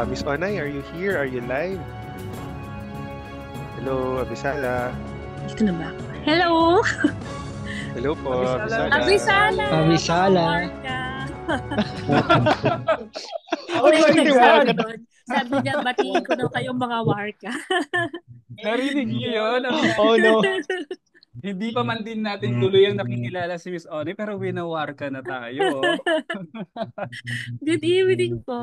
Miss Onay, are you here? Are you live? Hello, Abisala. Dito na ba ako? Hello! Hello po, Abisala, Abisala. Abisala! Mga Abisala. warka! Oh May my nagsabi God! doon. Sabi niya, batiin ko daw kayong mga warka. Narinig niyo yun? Oh no. Hindi pa man din natin tuluyang nakikilala si Miss Oni, pero winawarka na tayo. Good evening po.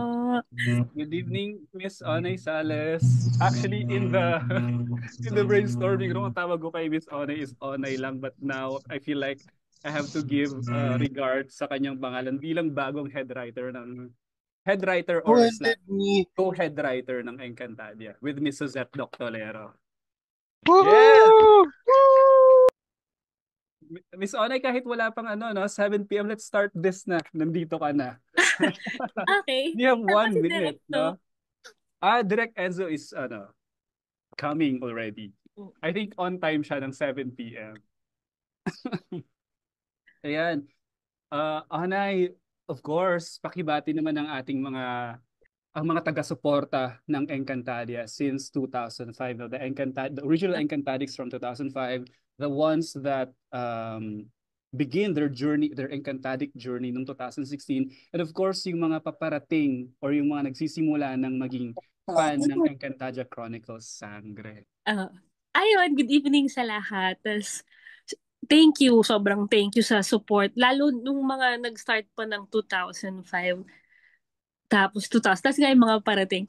Good evening, Miss Onay Sales. Actually, in the brainstorming room, ang tawag ko kay Miss Onay is Onay lang. But now, I feel like I have to give regard sa kanyang pangalan bilang bagong head writer Who or ended slash me? co-head writer ng Encantadia with Miss Suzette Doctolero. Yes! Woohoo! Miss Onay, kahit wala pang 7 p.m., let's start this na. Nandito ka na. Okay. We have Saan ba 1 si minute, Directo? no? Direct Enzo is coming already. I think on time siya ng 7 p.m. Ayan. Onay, of course, pakibati naman ang mga taga-suporta ng Encantadia since 2005. No? The original Encantadics from 2005, the ones that begin their Encantadic journey noong 2016. And of course, yung mga paparating or yung mga nagsisimula ng maging fan ng Encantadia Chronicles Sangre. Ayun, good evening sa lahat. Thank you, sobrang thank you sa support. Lalo nung mga nag-start pa ng 2005, tapos 2000, tapos nga yung mga parating.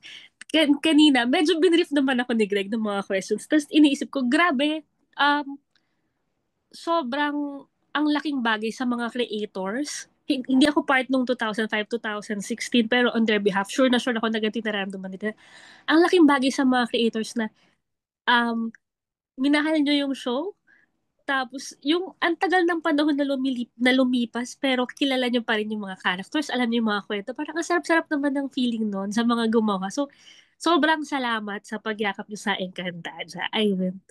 Kanina, medyo binrief naman ako ni Greg ng mga questions. Tapos iniisip ko, grabe, sobrang ang laking bagay sa mga creators. Hindi ako part nung 2005, 2016, pero on their behalf, sure na ako na ganito nararamdaman nila. Ang laking bagay sa mga creators na minahal nyo yung show, tapos yung ang tagal ng panahon na lumipas, pero kilala nyo pa rin yung mga characters, alam nyo yung mga kwento. Parang ang sarap-sarap naman ng feeling nun sa mga gumawa. So, sobrang salamat sa pagyakap nyo sa Encantadia. Ayun.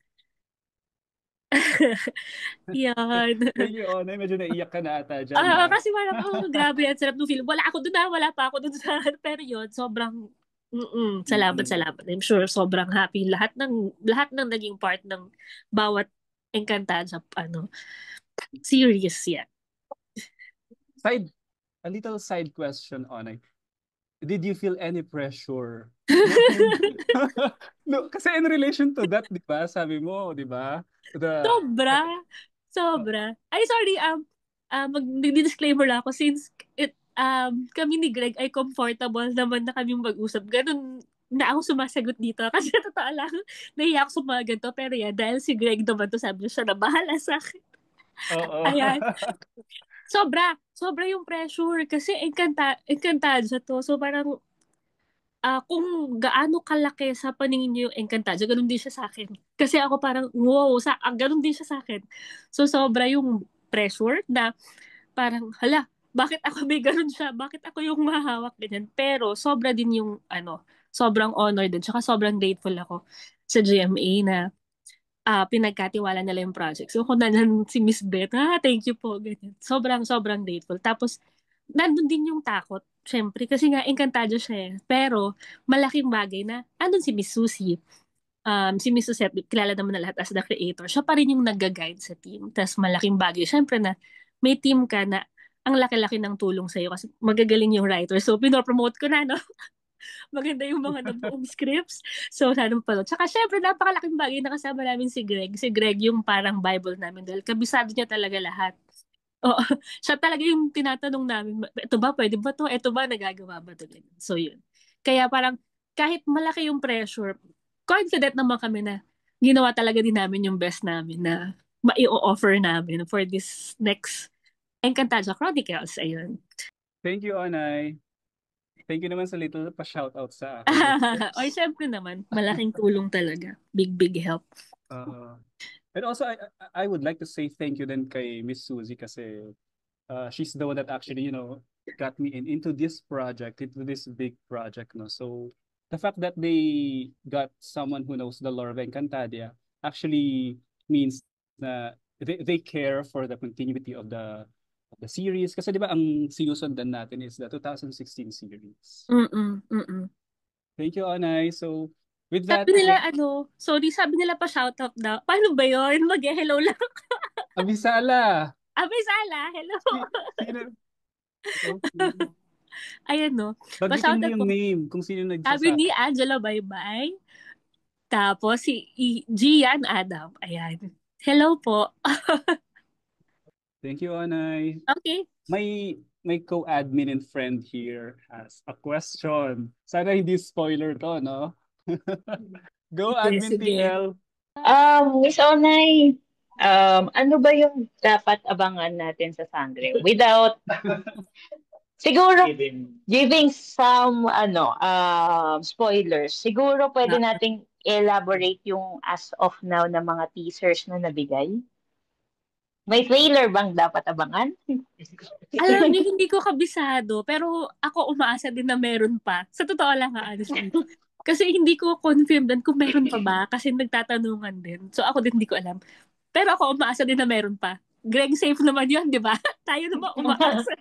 Yan. Thank you, Onay. Medyo naiyak ka na ata dyan, Kasi parang, grabe, ang sarap ng film. Wala ako dun wala pa ako dun sa, pero yun, sobrang, salamat. I'm sure sobrang happy lahat ng naging part ng bawat Encantada series yan. A little side question, Onay. Did you feel any pressure? No, kasi in relation to that, di ba? Sabi mo, di ba? Sobra. Ay, sorry, mag-disclaimer lang ako since kami ni Greg ay comfortable naman na kaming mag-usap. Ganun na ako sumasagot dito. Kasi totoo lang, nahiya ako sa mga ganito. Pero yan, dahil si Greg naman to, sabi niya siya na bahala sa akin. Oo. Ayan. Sobra yung pressure kasi Encantada to. So parang kung gaano kalaki sa paningin niyo yung Encantada, ganun din siya sa akin. Kasi ako parang, wow, ganun din siya sa akin. So sobra yung pressure na parang, hala, bakit ako may ganun siya? Bakit ako yung mahawak ganyan? Pero sobra din yung, sobrang honor din. Tsaka sobrang grateful ako sa GMA na pinagkatiwala nila yung project. So, kung nandiyan si Miss Beth, thank you po, ganyan. Sobrang grateful. Tapos, nandun din yung takot. Siyempre, kasi nga, Encantadia siya eh. Pero, malaking bagay na, andun si Miss Susie. Si Miss Suzette, kilala naman na lahat as the creator. Siya pa rin yung nag-guide sa team. Tapos, malaking bagay. Siyempre na, may team ka na, ang laki-laki ng tulong sa'yo kasi magagaling yung writer. So, pinopromote ko na, no? Maganda yung mga nabuong scripts. So, sana pa. Tsaka syempre, napakalaking bagay na kasama namin si Greg. Si Greg yung parang Bible namin dahil kabisado niya talaga lahat. Oo, siya talaga yung tinatanong namin, ito ba, pwede ba to? Ito ba, nagagawa ba to? So, yun. Kaya parang, kahit malaki yung pressure, confident naman kami na ginawa talaga din namin yung best namin na mai-offer namin for this next Encantadia Chronicles. Ayun. Thank you, Onay. Thank you naman sa little pa-shoutout sa akin. Or syempre naman, malaking tulong talaga. Big help. And also, I would like to say thank you then kay Miss Susie kasi she's the one that actually, got me into this project, into this big project. No? So, the fact that they got someone who knows the lore of Encantadia actually means na they care for the continuity of the series. Kasi di ba ang sinusundan natin is the 2016 series. Thank you, Onay. So, with that, Sabi nila, sabi nila pa shoutout daw. Paano ba yun? Mag-hello lang. Abisala. Abisala, hello. Sino? Okay. Ayan, no. Bagitin mo Pa-shoutout yung po. name kung sino Sabi nagsasabi. ni Angela Baybay. Tapos si Gian Adam. Ayan. Hello po. Thank you, Onay. Okay. May co-admin and friend here has a question. Sana hindi spoiler to, no? Go, Sige, Admin sige. TL. Miss Onay, ano ba yung dapat abangan natin sa Sangre? Without, siguro, giving some, spoilers. Siguro pwede nating elaborate yung as of now na mga teasers na nabigay. May trailer bang dapat abangan? Alam niyo, hindi ko kabisado, pero ako umaasa din na meron pa. Sa totoo lang honestly. Kasi hindi ko confirm din kung meron pa ba, kasi nagtatanungan din. So ako din hindi ko alam. Pero ako umaasa din na meron pa. Greg, safe naman yun, di ba? Tayo naman umaasa.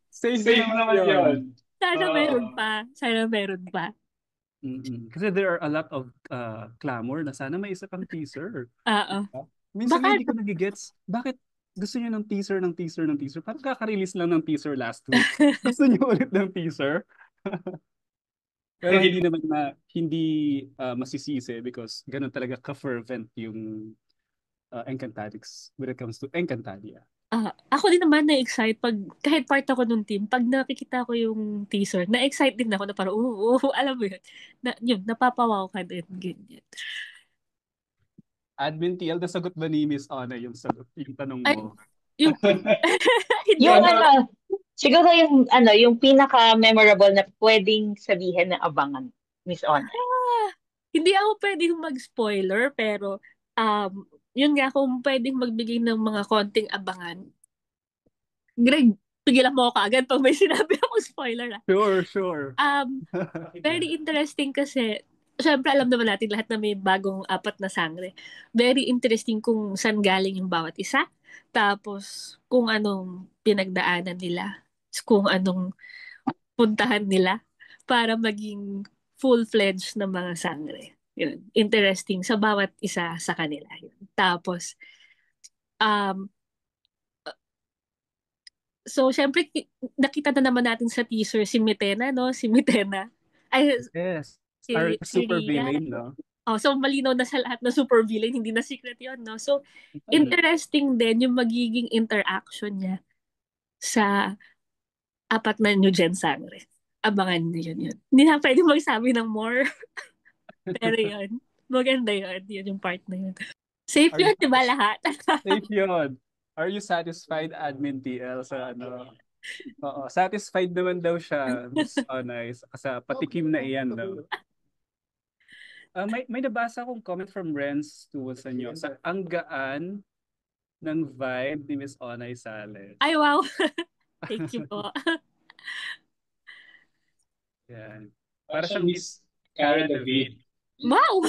Safe naman yun. Sana meron pa. Sana meron pa. Kasi there are a lot of clamor na sana may isa pang teaser. Oo. Minsan Baka- hindi ko nagigets. Bakit gusto niyo ng teaser? Parang kaka-release lang ng teaser last week. Gusto niyo ulit ng teaser? Pero hindi masisisi because ganun talaga ka-fervent yung Encantadix when it comes to Encantadia. Ako din naman na-excite kahit part ako nung team, pag nakikita ko yung teaser, na-excite din ako na parang, alam mo yun, napapawaw ka din, ganyan. Admin TL, nasagot ba ni Miss Ana yung tanong mo? Ay, yung, Yung siguro yung pinaka-memorable na pwedeng sabihin na abangan, Miss Onay. Hindi ako pwedeng mag-spoiler, pero yun nga, kung pwedeng magbigay ng mga konting abangan. Greg, pigilan mo ako agad pag may sinabi akong spoiler. Sure. Very interesting kasi, syempre alam naman natin lahat na may bagong 4 na sangre. Very interesting kung saan galing yung bawat isa. Tapos, kung anong pinagdaanan nila. Kung anong puntahan nila para maging full-fledged na mga sangre. Yun. Interesting sa bawat isa sa kanila. Yun. Tapos, so, syempre, nakita na naman natin sa teaser si Mitena, no? Si Mitena. Ay, Yes. si Super Ria. villain, no? So malinaw na sa lahat na super villain, hindi na secret yun, no? So, interesting din yung magiging interaction niya sa 4 na New Gen Sangre. Abangan niyo yun. Hindi na pwede magsabi ng more. Pero yun, maganda yun. Yun yung part na yun. Safe yun, di ba lahat? Safe yun. Are you satisfied, Admin TL, sa ano? Oo, satisfied naman daw siya, Miss Onay, sa patikim na iyan daw. May nabasa akong comment from Renz tungkol sa inyo. Ang gaan ng vibe ni Miss Onay Sales. Ay, wow. Thank you po. Yan. Para siyang Miss Cara David. Wow!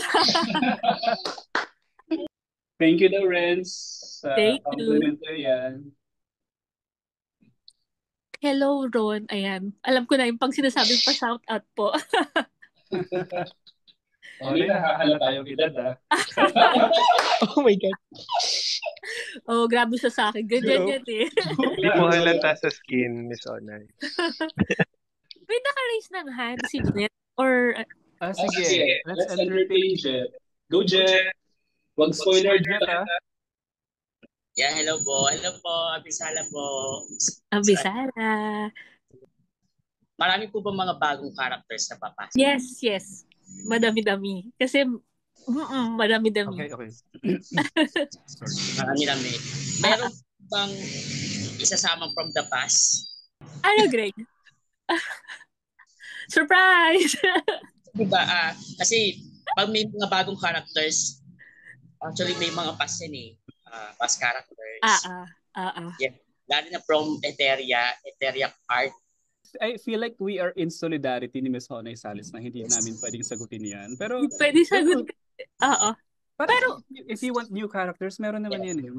Thank you daw, Renz. Thank you. Compliment ko yan. Hello, Ron. Ayan. Alam ko na yung pang sinasabi pa shoutout po. Onay, nakahalata yung edad, ah. Oh my God. Oh, grabe siya sa akin. Ganyan yan eh. Hindi po halata sa skin, Miss Onay. May naka-raise ng hand si Jet or Sige. Let's entertain Jet. Go, Jet. Wag spoiler, Jet, ah. Yeah, hello po. Abisala po. Abisala. Marami po ba mga bagong characters na papasok? Yes. Madami-dami. Kasi, madami-dami. Okay. Sorry. Marami. Meron bang isasama from the past? Ano, Greg? Surprise! Diba? Kasi pag may mga bagong characters, actually may mga past yan eh. Past characters. Yeah. Lalo na from Eteria Art. I feel like we are in solidarity ni Miss Onay Sales na hindi namin pwedeng sagutin yan. Pero, pwede sagutin. Pero, if you want new characters, meron naman yan eh.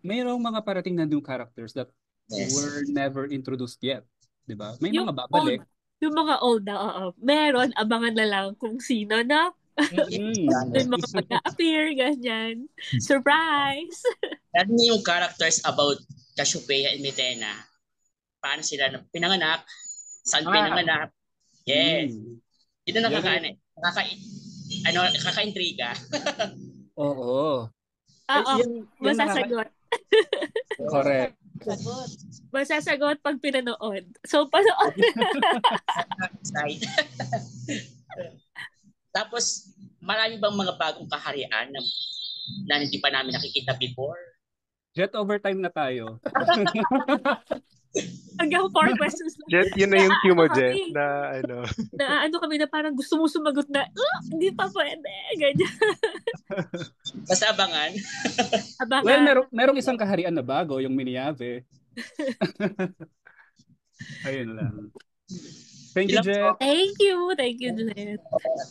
Mayroong mga parating na new characters that were never introduced yet. Diba? May mga babalik. Yung mga old na, oo. Meron, abangan na lang kung sino na. Yung mga mag-appear, ganyan. Surprise! Lalo na yung characters about Cassiopeia and Medena. Paano sila pinanganak? Saan pinanganak? Yes. Ito na kaka-intriga. Oo. Masasagot. Correct. Masasagot pag pinanood. So, panood. Tapos, marami bang mga bagong kaharian na hindi pa namin nakikita before? Jet, overtime na tayo. Hanggang 4 questions lang. Jet, yun na yung cue mo, Jet, na Na kami na parang gusto mo sumagot na, hindi pa pwede. Ganyan. Basta abangan. Well, merong isang kaharian na bago, yung Miniave. Ayun lang. Thank you, Jet. Thank you, Jet.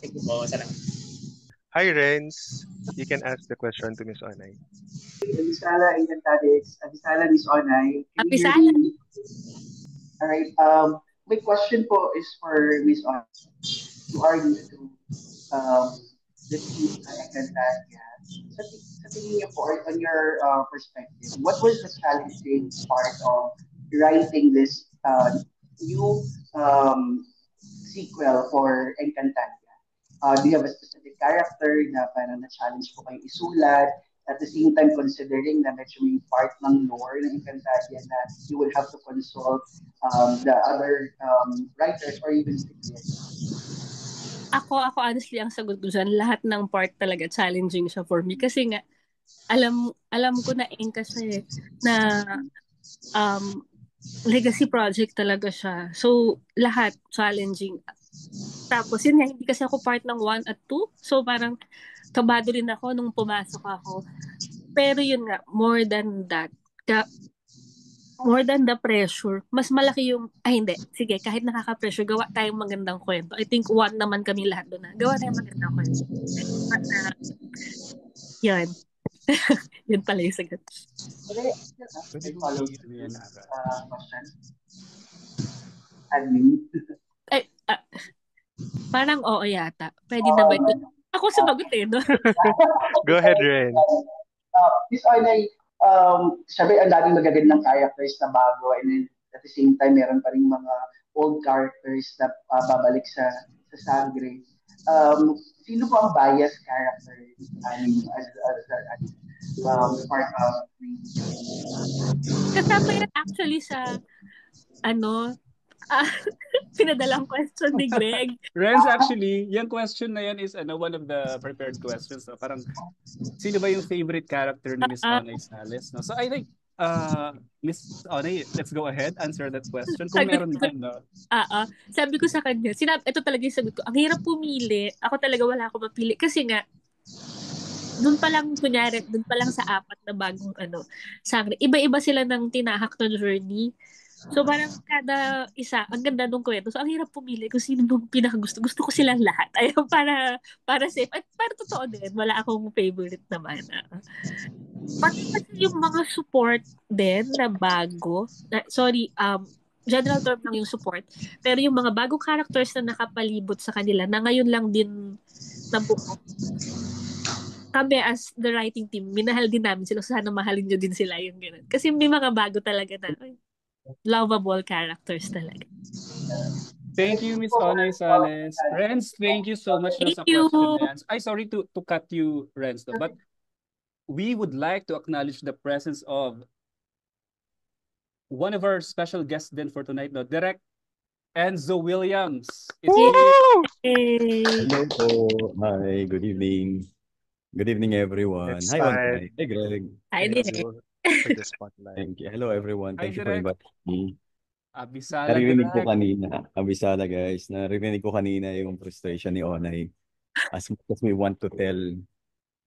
Thank you po. Hi, Renz. You can ask the question to Miss Onay. Abisala, Encantadix. Abisala, Miss Onay. Abisala. Alright. My question po is for Miss Onay. You are new to the team Encantadia. Sa tingin niyo po, on your perspective, what was the challenging part of writing this new sequel for Encantadia? Do you have a specific character na parang na-challenge po kayong isulat? At the same time, considering na medyo may part ng lore ng Encantadia na you will have to consult the other writers or even scriptwriters? Ako honestly, ang sagot ko dyan, lahat ng part talaga challenging siya for me. Kasi nga, alam ko na Enka siya na legacy project talaga siya. So, lahat challenging. Tapos yun nga, hindi kasi ako part ng 1 at 2. So parang kabado rin ako nung pumasok ako. Pero yun nga, more than that, more than the pressure, mas malaki yung, hindi, sige, kahit nakaka-pressure, gawa tayong magandang kwento. I think 1 naman kami lahat doon na, gawa tayong magandang kwento. At yun. Yun pala yung sagot. May follow question? Admin? Parang oo yata. Pwede na ba ito? Ako sumagot no? Go ahead, Ren. Miss Onay, sabi ang daming magagandang characters na bago and then at the same time meron pa rin mga old characters na babalik sa Sangre. Sino po ang bias character as part of kasama yan actually sa pinadalang question ni Greg. Renz, actually, yung question na yan is one of the prepared questions. So, parang, sino ba yung favorite character ni Miss Onay Sales? No? So, I think, Miss Onay, let's go ahead, answer that question. Kung meron din, no? Sabi ko sa kanya, ito talaga yung sagot ko, ang hirap pumili. Ako talaga wala ako mapili. Kasi nga, doon pa lang, kunyari, doon pa lang sa 4 na bagong Sangre. Iba-iba sila ng tinahak na journey. So parang kada isa, ang ganda nung kwento. So ang hirap pumili kung sino bang pinakagusto. Gusto ko silang lahat. Ayun, para safe. At para totoo din, wala akong favorite naman. Pati yung mga support din na bago. General term lang yung support. Pero yung mga bagong characters na nakapalibot sa kanila na ngayon lang din nabuo. Kami as the writing team, minahal din namin sila. Sana mahalin nyo din sila yung gano'n. Kasi may mga bago talaga na lovable characters talaga. Thank you, Miss Onay Sales. Renz, thank you so much Thank sa you. question. Sorry to cut you, Renz, but we would like to acknowledge the presence of one of our special guests then for tonight, no? Direct Enzo Williams. Hello po. Hi, good evening. Good evening, everyone. Hi, Onay. Hey, Greg. Hi, Direk. For the spotlight. Thank you. Hello, everyone. Hi, Thank you for Direk. inviting me. Abisala, Narinig ko Direk. kanina. Abisala, guys. Narinig ko kanina yung frustration ni Onay. As much as we want to tell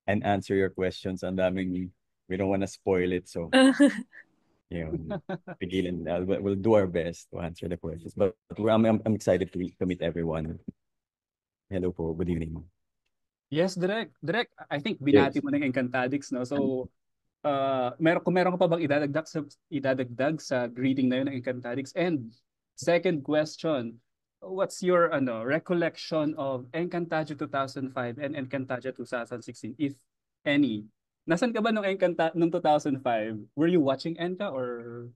and answer your questions, ang daming, we don't want to spoil it. So, yun. Pigilan. We'll do our best to answer the questions. But I'm excited to meet everyone. Hello po. Good evening. Yes, Direk. Direk, I think binati mo ng Encantadix, no? So, kung meron ka pa bang idadagdag sa greeting na yun ng Encantadix? And second question, what's your recollection of Encantadia 2005 and Encantadia 2016, if any? Nasaan ka ba nung 2005? Were you watching Enca or?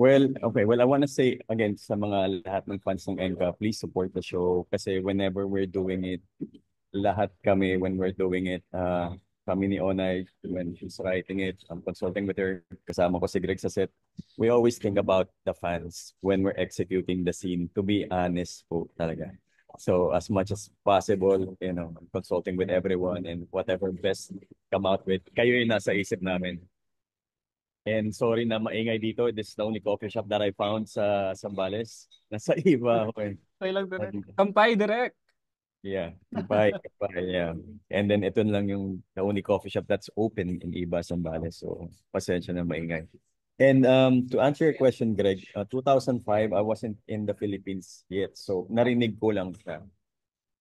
Well, okay. Well, I want to say again sa mga lahat ng fans ng Enca, please support the show kasi whenever we're doing it, lahat kami when we're doing it, kami ni Onay, when she's writing it, I'm consulting with her, kasama ko si Greg sa set. We always think about the fans when we're executing the scene, to be honest po talaga. So as much as possible, I'm consulting with everyone and whatever best come out with, kayo yung nasa isip namin. And sorry na maingay dito. This is the only coffee shop that I found sa Zambales. Nasa iba. Okay. Lang direct. Kampay direct. Yeah. Kampay. Yeah. And then ito lang yung the only coffee shop that's open in Iba, Zambales. So pasensya na maingay. And to answer your question, Greg, 2005, I wasn't in the Philippines yet. So narinig ko lang siya.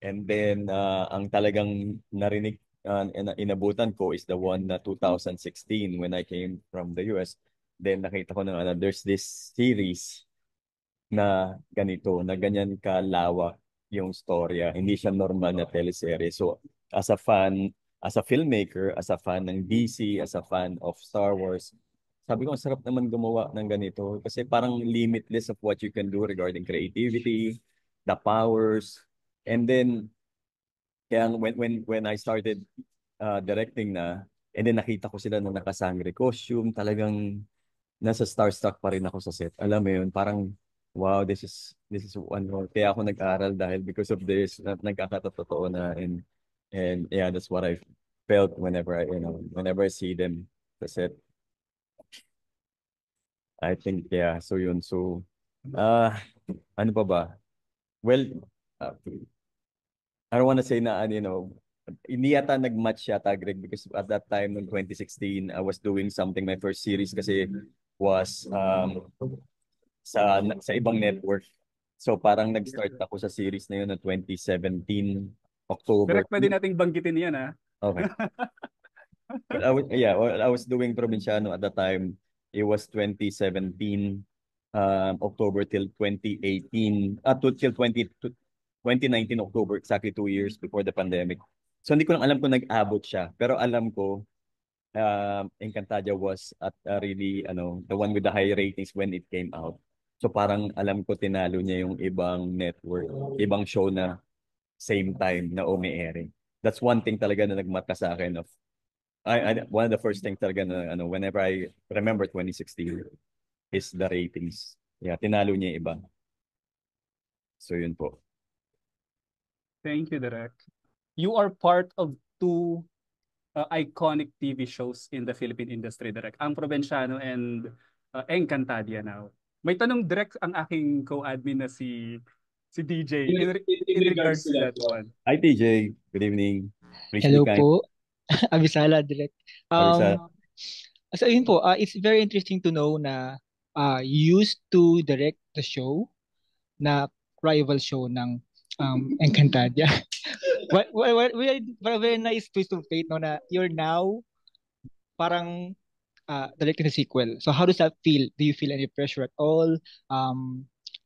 And then ang talagang narinig inabutan ko is the one na 2016 when I came from the US. Then nakita ko na there's this series na ganito, na ganyan kalawak yung storya. Hindi siya normal na teleserye. So as a fan, as a filmmaker, as a fan ng DC, as a fan of Star Wars, sabi ko, ang sarap naman gumawa ng ganito kasi parang limitless of what you can do regarding creativity, the powers, and then kaya when I started directing na, and then nakita ko sila na nakasangre costume, talagang nasa starstruck pa rin ako sa set. Alam mo yun, parang wow, this is one more. Kaya ako nag-aral dahil because of this, nagkakatotoo na, and yeah, that's what I felt whenever I see them sa set. I think yeah, so yun. So ano pa ba? Well, I don't want to say na hindi yata nag-match yata, Greg, because at that time in 2016 I was doing something, my first series kasi was sa ibang network. So parang nag-start ako sa series na yun na 2017 October. Direct pa din nating banggitin yan, ha? Okay. I was doing Provinciano at the time. It was 2017 October till 2018 till 2019 October, exactly 2 years before the pandemic. So hindi ko lang alam kung nag-abot siya, pero alam ko Encantadia was at really the one with the high ratings when it came out. So parang alam ko tinalo niya yung ibang network, ibang show na same time na umi-airing. That's one thing talaga na nagmata sa akin of one of the first things talaga na whenever I remember 2016 is the ratings. Yeah, tinalo niya yung iba. So yun po. Thank you, Direk. You are part of two iconic TV shows in the Philippine industry, Direk. Ang Provinciano and Encantadia now. May tanong direct ang aking co-admin na si DJ in regards to that one. Hi, DJ. Good evening. Please Hello po. Abisala, Direk. So yun po, it's very interesting to know na you used to direct the show na rival show ng Encantadia. Very nice twist of fate no, na you're now parang directing the sequel. So how does that feel? Do you feel any pressure at all?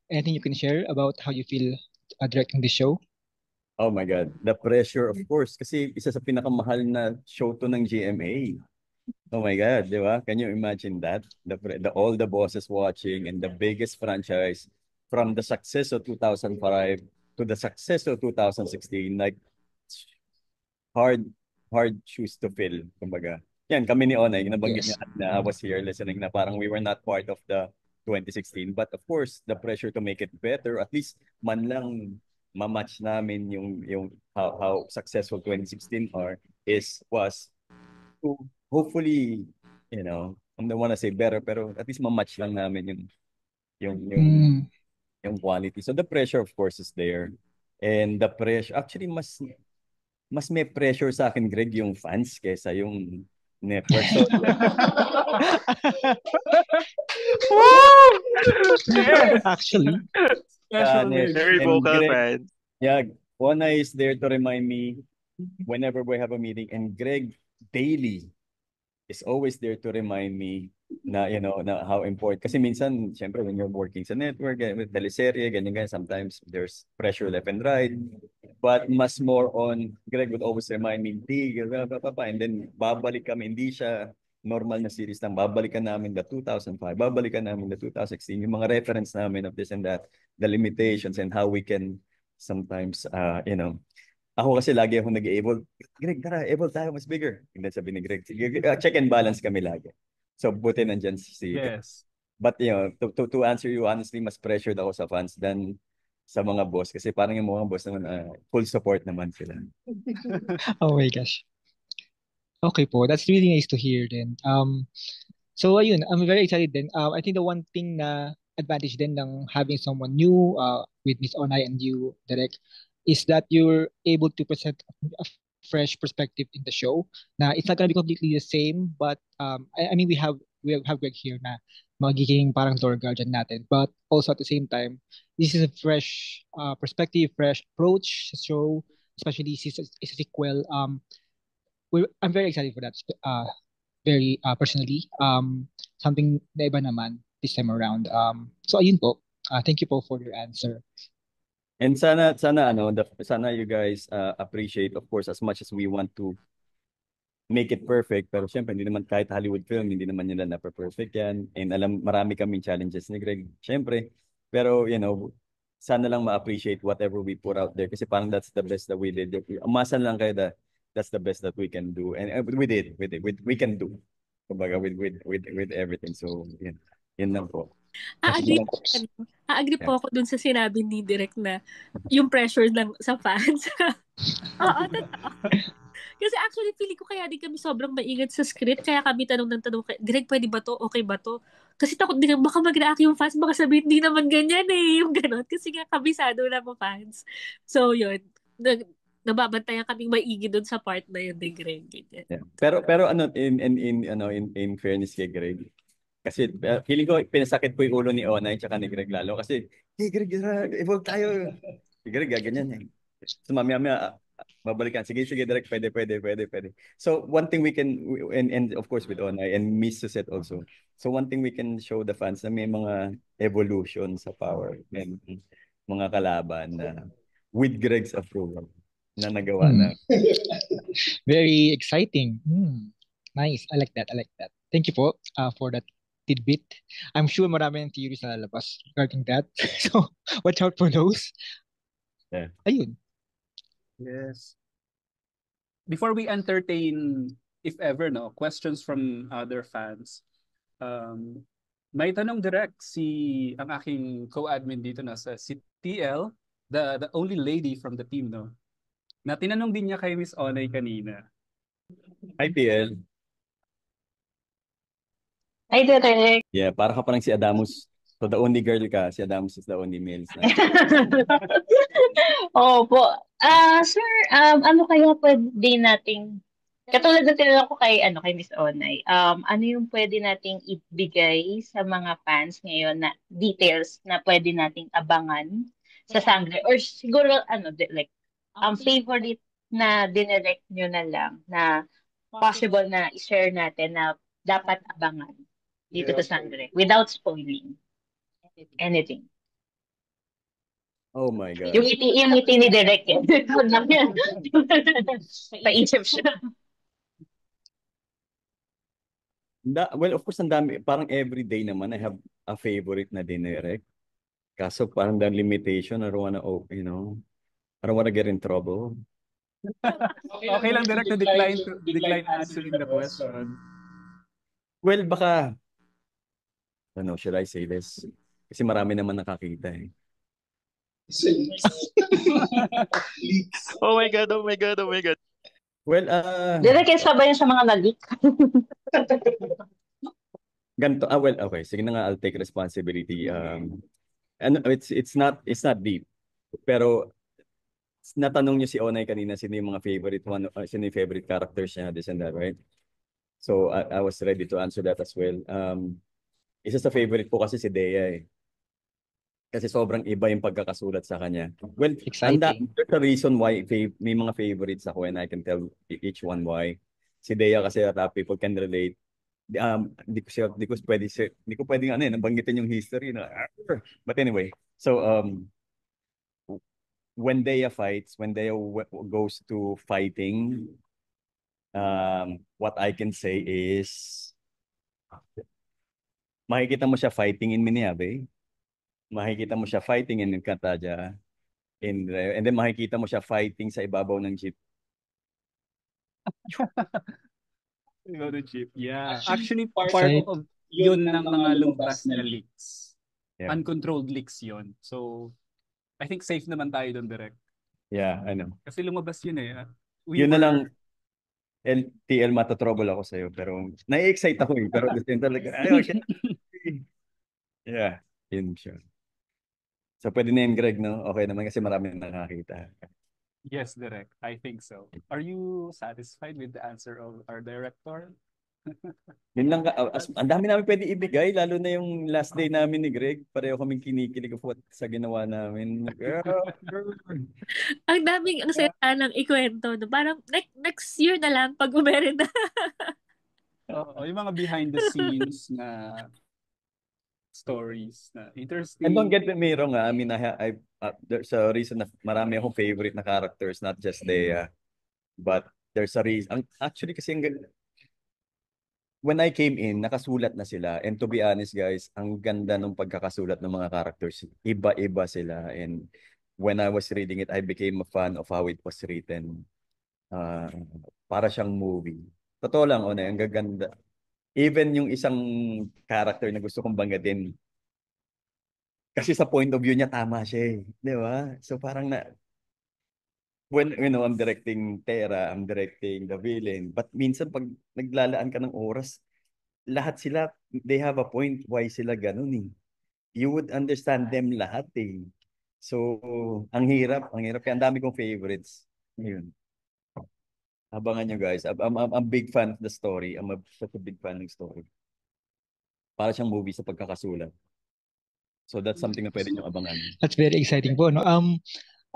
Anything you can share about how you feel directing the show? Oh my God, the pressure, of course, kasi isa sa pinakamahal na show to ng GMA. Oh my God, di ba? Can you imagine that? All the bosses watching and the biggest franchise from the success of 2005 to the success of 2016, like hard shoes to fill, kumbaga. Yan, kami ni Onay, nabanggit niya na I was here listening na parang we were not part of the 2016. But of course, the pressure to make it better, at least man lang ma-match namin yung how successful 2016 was to hopefully, I don't want to say better, pero at least ma-match lang namin yung quality. So the pressure, of course, is there. And the pressure, actually, mas may pressure sa akin, Greg, yung fans kesa yung network. So, wow! Actually. Very vocal fans. Yeah, Juana is there to remind me whenever we have a meeting. And Greg, daily, is always there to remind me na, na how important. Kasi minsan, syempre, when you're working sa network, with teleserye, ganyan, sometimes there's pressure left and right. But mas more on, Greg would always remind me, and then babalik kami, hindi siya normal na series lang. Babalikan namin the 2005, babalikan namin the 2016, yung mga reference namin of this and that, the limitations and how we can sometimes, ako kasi lagi ako nag-evolve. Greg, tara, evolve tayo, mas bigger. And then sabi ni Greg, check and balance kami lagi. So, buti nandyan si... Yes. But, to answer you, honestly, mas pressured ako sa fans than sa mga boss. Kasi parang yung mga boss naman, full support naman sila. Oh my gosh. Okay po, that's really nice to hear then. So, ayun, I'm very excited then. I think the one thing na advantage din ng having someone new with Miss Onay and you, Direk, is that you're able to present a fresh perspective in the show. Na it's not gonna be completely the same, but I mean we have Greg here na magiging parang door guardian natin. But also at the same time, this is a fresh perspective, fresh approach sa show, especially since it's a sequel. I'm very excited for that. Very personally, something na iba naman this time around. So ayun po. Thank you po for your answer. And sana you guys appreciate, of course, as much as we want to make it perfect, pero syempre hindi naman kahit Hollywood film, hindi naman nila na-perfect yan. And marami kaming challenges ni Greg, syempre. Pero, sana lang ma-appreciate whatever we put out there kasi parang that's the best that we did. Umasan lang kayo that's the best that we can do. And we did. We can do. Kumbaga, with everything. So, yun lang po. Agree po ako dun sa sinabi ni Direk na yung pressure lang sa fans. Oo, totoo. Kasi actually, feeling ko kaya din kami sobrang maingat sa script. Kaya kami tanong ng tanong, Direk, pwede ba to? Okay ba to? Kasi takot din, baka mag-react yung fans. Baka sabihin, hindi naman ganyan Yung ganon. Kasi nga, kabisado na mo fans. So, yun. Nababantayan kaming maigi dun sa part na yun ni Greg. Yeah. Pero in fairness kay Greg, kasi feeling ko pinasakit po yung ulo ni Onay tsaka ni Greg lalo kasi hey Greg, evolve tayo. Si Greg ganyan So mamaya babalikan. Sige direct pwede. So one thing we can and of course with Onay and Miss Suzette also. So one thing we can show the fans na may mga evolution sa power and mga kalaban na with Greg's approval na nagawa na. Very exciting. Nice. I like that. Thank you po for that tidbit. I'm sure marami ng theories na lalabas regarding that. So, watch out for those. Yeah. Ayun. Yes. Before we entertain, if ever, questions from other fans, may tanong direct ang aking co-admin dito si TL, the only lady from the team, na tinanong din niya kay Miss Onay kanina. Hi, TL. Hi, Direk. Yeah, para ka parang si Adamus. So the only girl ka, si Adamus is the only male. Opo. Sir, ano kaya pwede nating, katulad na tinanong ko kay Miss Onay, ano yung pwede nating ibigay sa mga fans ngayon na details na pwede nating abangan sa Sangre? Or siguro, favorite na dinirect nyo na lang na possible na i-share natin na dapat abangan dito sa Sangre without spoiling anything. Oh my God. Yung ngiti ni Direk yan. Paisip siya. Well, of course, ang dami. Parang everyday naman, I have a favorite na dinirect. Kaso parang the limitation, I don't wanna get in trouble. Okay lang, Direk, to decline answering the question. Well, baka, should I say this? Kasi marami naman nakakita Oh my God. Well, Direk, sabay sa mga nalik. ganito, well, okay. Sige na nga, I'll take responsibility. And it's not deep. Pero natanong niyo si Onay kanina sino yung mga sino yung favorite characters niya, this and that, right? So I was ready to answer that as well. Isa sa favorite ko kasi si Dea Kasi sobrang iba yung pagkakasulat sa kanya. Well, Exciting. there's a reason why may mga favorites ako and I can tell each one why. si Dea kasi people can relate. Hindi ko pwedeng nabanggitin yung history na. But anyway, so when Dea goes to fighting, what I can say is makikita mo siya fighting in Miniabe, makikita mo siya fighting in Encantadia, and then makikita mo siya fighting sa ibabaw ng jeep. Ibabaw ng jeep. Yeah. Actually, part of yun ng mga lumabas na leaks. Yeah. Uncontrolled leaks yun. So, I think safe naman tayo doon, direct. Yeah, I know. Kasi lumabas yun eh. Yun na lang, TL, matatrouble ako sa'yo, pero nai-excite ako eh. Pero gusto yun talaga, yeah, yun siya. So, pwede na yun, Greg, no? Okay naman kasi marami na nakakita. Yes, direct. I think so. Are you satisfied with the answer of our director? Yun lang, ang dami namin pwede ibigay, lalo na yung last day namin ni Greg. Pareho kaming kinikilig sa ginawa namin. Ang daming, ang saya ng ikwento. No? Parang next year na lang pag umerin na. Yung mga behind the scenes na stories na interesting. And don't get me wrong, I mean, there's a reason na marami akong favorite na characters, not just Dea. But there's a reason. Actually, kasi when I came in, nakasulat na sila. And to be honest, guys, ang ganda ng pagkakasulat ng mga characters. Iba-iba sila. And when I was reading it, I became a fan of how it was written. Para siyang movie. Totoo lang, ang gaganda. Even yung isang character na gusto kong banggatin, kasi sa point of view niya, tama siya eh. Di ba? So parang when I'm directing Terra, I'm directing the villain, but minsan pag naglalaan ka ng oras, lahat sila, they have a point why sila ganun eh. You would understand them lahat eh. So, ang hirap. Kaya ang dami kong favorites. Yun. Abangan nyo guys. I'm big fan of the story. Such a big fan ng story. Para siyang movie sa pagkakasulat. So that's something na pwede nyo abangan. That's very exciting po, no?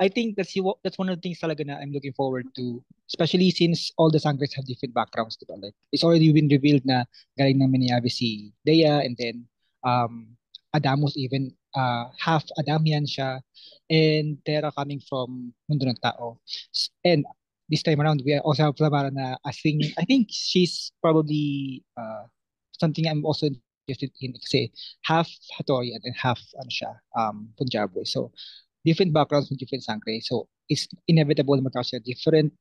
I think that's one of the things talaga na I'm looking forward to, especially since all the Sangres have different backgrounds, diba? Like, it's already been revealed na galing ng Miniabe si Dea, and then Adamus even half Adamian siya, and Terra coming from Mundo ng Tao. And this time around, we also have Flamara na I think she's probably something I'm also interested in kasi half Hattori and then half Punjabi. So different backgrounds from different sangre. So it's inevitable na magkakaroon siya different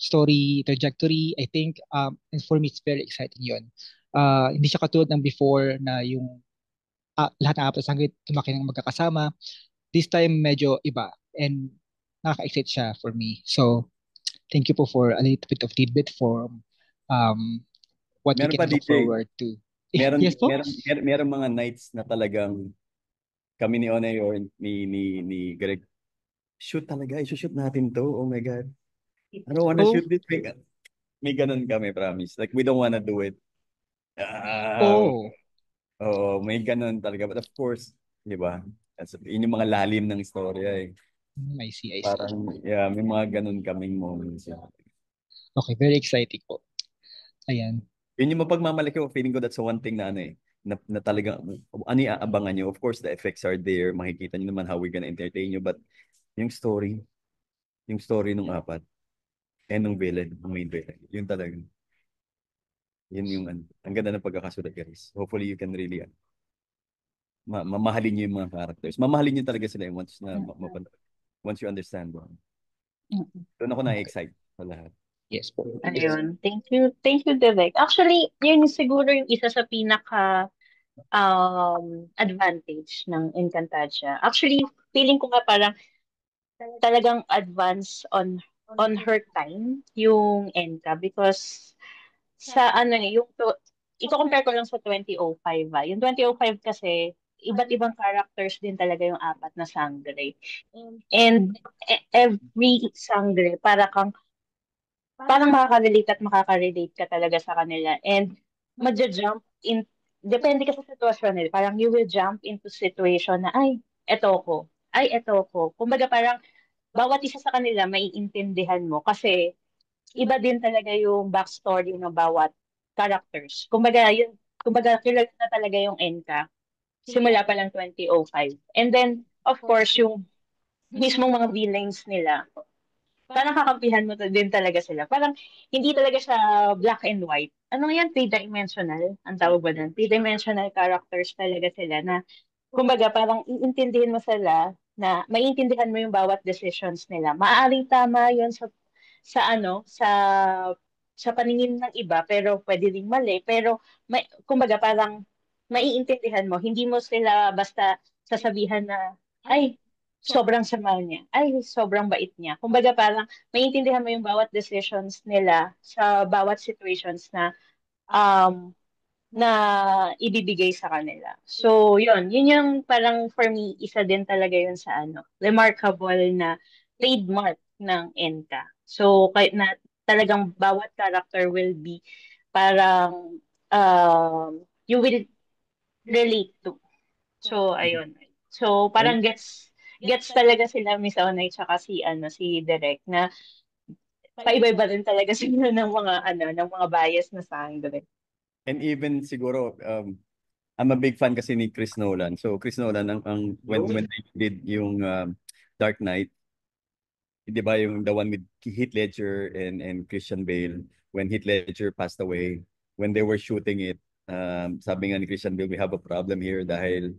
story trajectory, I think. And for me, it's very exciting yun. Hindi siya katulad ng before na yung lahat ng apat sangre tumaki ng magkakasama. This time, medyo iba. And nakaka-excite siya for me. So, thank you po for a little bit of tidbit for what we can look forward to. Yes po? Meron mga nights na talagang kami ni Onay or ni Greg, shoot talaga, shoot natin to. Oh my God. I don't wanna shoot this. May ganun kami, promise. Like, we don't wanna do it. May ganun talaga. But of course, di ba? Yun yung mga lalim ng istorya eh. I see. Parang, yeah, may mga ganun kaming moments. Okay, very exciting po. Ayan. Yun yung mapagmamalaki ko. Feeling ko that's one thing na na talagang, aabangan nyo. Of course, the effects are there. Makikita nyo naman how we're gonna entertain you. But yung story nung apat, and nung villain, ng main villain, yun talaga. Yun yung, ang ganda ng pagkakasulat, guys. Hopefully, you can really, mamahalin nyo yung mga characters. Mamahalin nyo talaga sila once you understand them. Doon ako na-excite sa lahat. Yes po. Ayun. Thank you. Thank you, Direk. Actually, yun siguro yung isa sa pinaka advantage ng Encantadia. Actually, feeling ko nga parang talagang advance on her time yung Enca because sa i-compare ko lang sa 2005. Yung 2005 kasi iba't ibang characters din talaga yung apat na sangre. And every sangre parang makaka-relate ka talaga sa kanila. And magja-jump in, depende ka sa sitwasyon nila. Parang you will jump into situation na, eto ko. Kumbaga parang, bawat isa sa kanila maiintindihan mo kasi iba din talaga yung backstory ng bawat characters. Kumbaga, kilala na talaga yung Enka simula pa lang 2005. And then, of course, yung mismong mga villains nila, parang kakampihan mo din talaga sila. Parang hindi talaga siya black and white. Ano yan? Three-dimensional? Ang tawag ba doon? Three-dimensional characters talaga sila na, kumbaga, parang iintindihin mo sila na maiintindihan mo yung bawat decisions nila. Maaaring tama yun sa paningin ng iba, pero pwede ring mali. Pero, kumbaga, parang maiintindihan mo. Hindi mo sila basta sasabihan na, ay, sobrang sama niya. Ay, sobrang bait niya. Kumbaga parang maiintindihan mo yung bawat decisions nila sa bawat situations um, na ibibigay sa kanila. So, yun yung parang for me, isa din talaga yun sa remarkable na trademark ng Enka. So, kahit na talagang bawat character will be parang you will relate to. So, ayun. So, parang gets talaga sila Miss Onay tsaka si Derek na paiba-iba rin talaga sila ng mga bias na sangre. And even siguro, I'm a big fan kasi ni Chris Nolan. So Chris Nolan, when they did yung Dark Knight, di ba yung the one with Heath Ledger and Christian Bale, when Heath Ledger passed away, when they were shooting it, sabi nga ni Christian Bale, we have a problem here dahil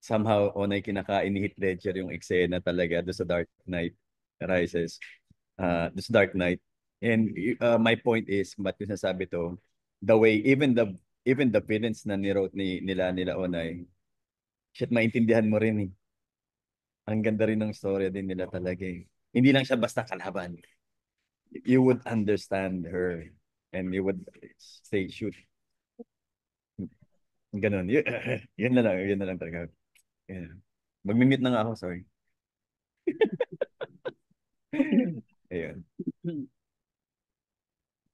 somehow Onay kinakain ni Heath Ledger yung eksena talaga doon sa Dark Knight Rises. Doon sa Dark Knight. And my point is, ba't ko sinasabi to, the way, even the villains na nila Onay, shit, maintindihan mo rin eh. Ang ganda rin ng story din nila talaga eh. Hindi lang siya basta kalaban. You would understand her and you would say, shoot. Ganun. Yun na lang talaga. Yeah. Mag-mute na nga ako, sorry. Ayun.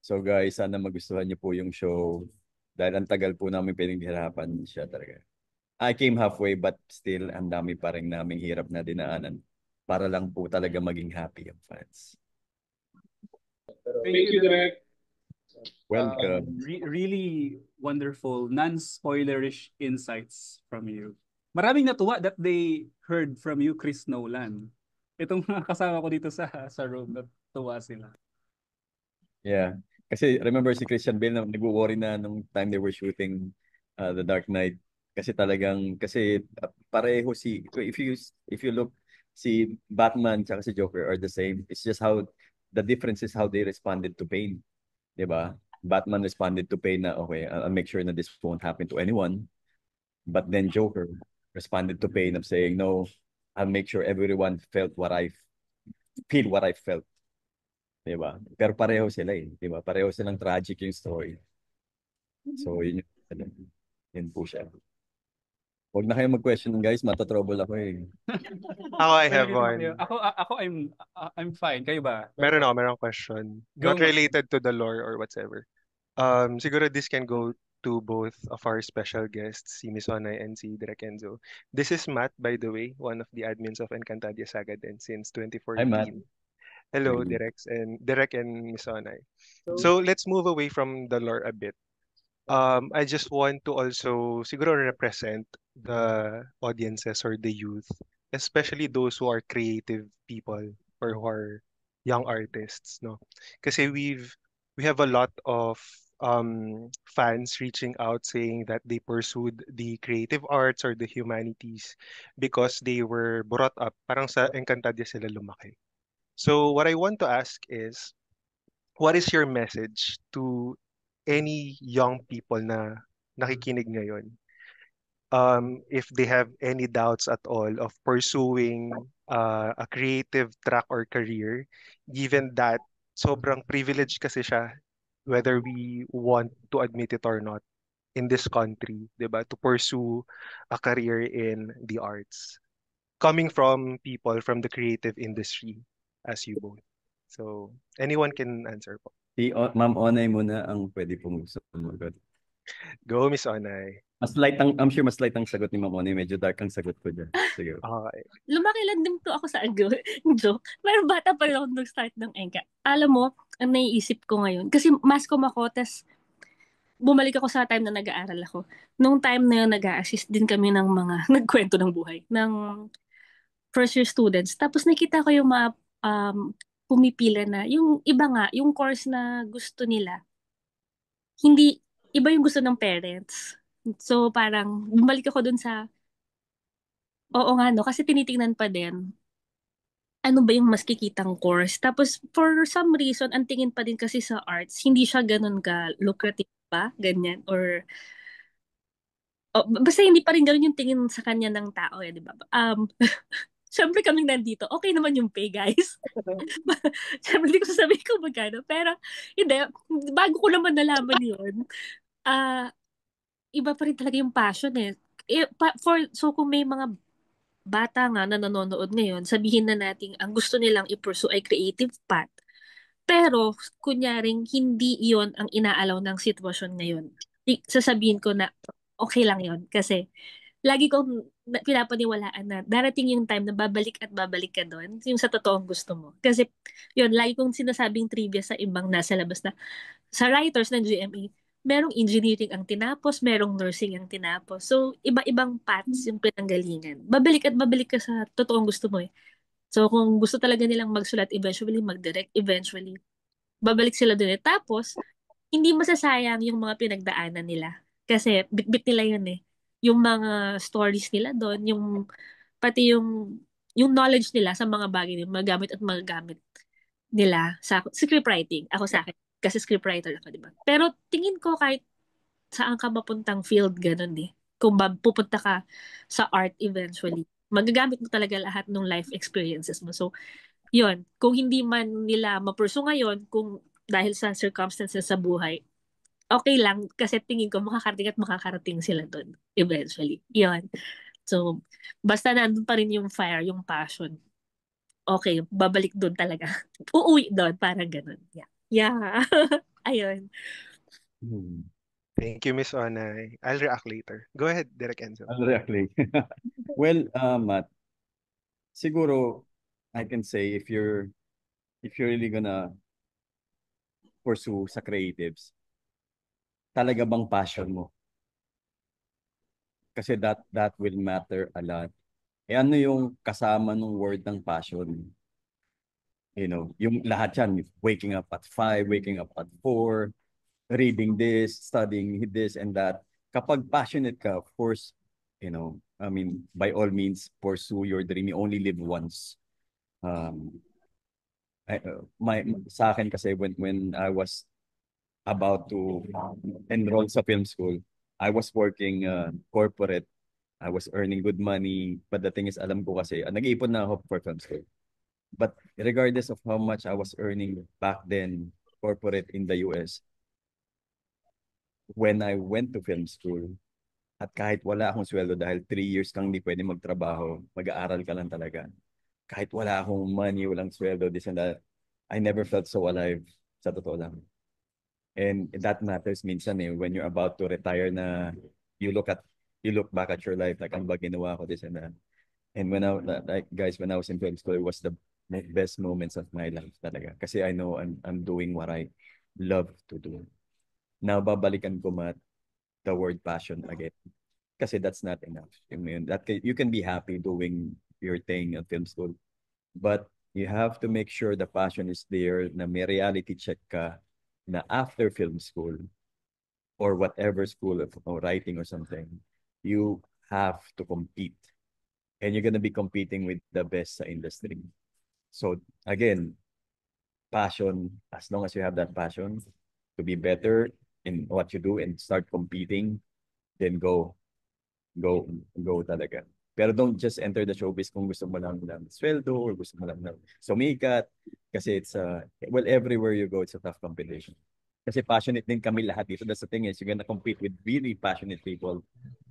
So guys, sana magustuhan niyo po yung show. Dahil ang tagal po namin pinaghirapan siya talaga. I came halfway but still ang dami pa rin naming hirap na dinaanan para lang po talaga maging happy ang fans. Thank you, Derek. Welcome. Really wonderful, non-spoilerish insights from you. Maraming natuwa that they heard from you, Chris Nolan. Itong mga kasama ko dito sa room, natuwa sila. Yeah. Kasi remember si Christian Bale na nag-worry na nung time they were shooting The Dark Knight. Kasi pareho if you look, si Batman tsaka si Joker are the same. It's just how the difference is how they responded to pain. 'Di ba? Batman responded to pain na okay, I'll make sure that this won't happen to anyone. But then Joker responded to pain of saying no, I'll make sure everyone felt what I felt. 'Di ba? Pero pareho sila eh, 'di ba? Pareho silang tragic yung story. So yun po siya. Huwag na kayo mag-question guys, matatrouble ako eh. Ako, I have one. Ako I'm fine. Kayo ba? Meron question. Not related to the lore or whatever. Siguro this can go to both of our special guests, si Miss Onay and si Direk Enzo. This is Matt, by the way, one of the admins of Encantadia Saga din since 2014. Hi, Matt. Hello, Direk and Miss Onay. So let's move away from the lore a bit. I just want to also siguro represent the audiences or the youth, especially those who are creative people or who are young artists, no? Kasi we have a lot of fans reaching out saying that they pursued the creative arts or the humanities because they were brought up parang sa Encantadia sila lumaki. So what I want to ask is, what is your message to any young people na nakikinig ngayon? If they have any doubts at all of pursuing a creative track or career, given that sobrang privileged kasi siya, whether we want to admit it or not, in this country, diba, to pursue a career in the arts. Coming from people from the creative industry, as you both. So, anyone can answer po. Si Ma'am Onay muna ang pwede pong sumagot. Go, Miss Onay. I'm sure mas light ang sagot ni Ma'am Oni. Medyo dark ang sagot ko dyan. Sige. Okay. Lumaki lang din to ako sa joke. Pero bata pa rin ako nag-start ng Enka. Alam mo, ang naiisip ko ngayon, kasi mass comm ako, tas bumalik ako sa time na nag-aaral ako. Nung time na yun, nag-a-assist din kami ng mga nagkwento ng buhay, ng first year students. Tapos nakita ko yung mga pumipila na, yung iba nga, yung course na gusto nila, hindi, iba yung gusto ng parents. So parang, bumalik ako dun sa, oo nga no, kasi tinitingnan pa din, ano ba yung mas kikitang course. Tapos for some reason, ang tingin pa din kasi sa arts, hindi siya ganun ka lucrative ba, ganyan, or basta hindi pa rin ganun yung tingin sa kanya ng tao di ba? Siyempre kaming nandito, okay naman yung pay, guys. Siyempre, hindi ko sasabihin kung magkano. Pero, hindi, bago ko naman nalaman yun, iba pa rin talaga yung passion eh. So, kung may mga bata nga na nanonood ngayon, sabihin na natin, ang gusto nilang i-pursue ay creative path. Pero, kunyaring, hindi iyon ang inaalaw ng sitwasyon ngayon. Sasabihin ko na, okay lang yon kasi, lagi kong pinapaniwalaan na darating yung time na babalik at babalik ka doon, yung sa totoong gusto mo. Kasi, yun, lagi kong sinasabing trivia sa ibang nasa labas na, sa writers ng GMA, merong engineering ang tinapos, merong nursing ang tinapos. So, iba-ibang paths yung pinanggalingan. Babalik at babalik ka sa totoong gusto mo eh. So, kung gusto talaga nilang magsulat, eventually mag-direct, eventually, babalik sila doon eh. Tapos, hindi masasayang yung mga pinagdaanan nila. Kasi, bit-bit nila yun eh. Yung mga stories nila doon, pati yung knowledge nila sa mga bagay nila, magamit at magagamit nila sa scriptwriting. Ako sa akin, kasi scriptwriter ako, di ba? Pero tingin ko kahit saan ka mapuntang field, ganun eh. Kung pupunta ka sa art eventually, magagamit mo talaga lahat ng life experiences mo. So, yun. Kung hindi man nila ma-pursue ngayon, kung dahil sa circumstances sa buhay, okay lang kasi tingin ko makakarating sila doon eventually. Yun. So, basta nandun pa rin yung fire, yung passion. Okay, babalik doon talaga. Uuwi doon, parang ganun. Yeah. Yeah. Ayun. Thank you, Miss Onay. I'll react later. Go ahead, Direk Enzo. I'll react later. Well, Matt, siguro, I can say if you're really gonna pursue sa creatives, talaga bang passion mo? Kasi that will matter a lot. Ano yung kasama ng word ng passion? You know, yung lahat yan, waking up at 5, waking up at 4, reading this, studying this and that. Kapag passionate ka, of course, you know, I mean, by all means, pursue your dream. You only live once. Sa akin kasi when I was about to enroll sa film school, I was working corporate. I was earning good money. But the thing is, alam ko kasi, nag-iipon na ako for film school. But regardless of how much I was earning back then, corporate in the US, when I went to film school, at kahit wala akong sweldo dahil 3 years kang hindi pwede magtrabaho, mag-aaral ka lang talaga. Kahit wala akong money, walang sweldo, this and that, I never felt so alive, sa totoo lang. And that matters minsan eh, when you're about to retire na, you look back at your life, like, ano ba ginawa ko, this and that. And when I was in film school, it was the best moments of my life talaga. Kasi I know I'm doing what I love to do. Now, babalikan ko the word passion again. Kasi that's not enough. You can be happy doing your thing at film school. But you have to make sure the passion is there, na may reality check ka, na after film school, or whatever school of writing or something, you have to compete. And you're gonna be competing with the best sa industry. So again, passion, as long as you have that passion to be better in what you do and start competing, then go talaga. Pero don't just enter the showbiz kung gusto mo lang ng sweldo or gusto mo lang ng sumikat. Kasi it's everywhere you go, it's a tough competition. Kasi passionate din kami lahat dito. That's the thing is, you're gonna compete with really passionate people.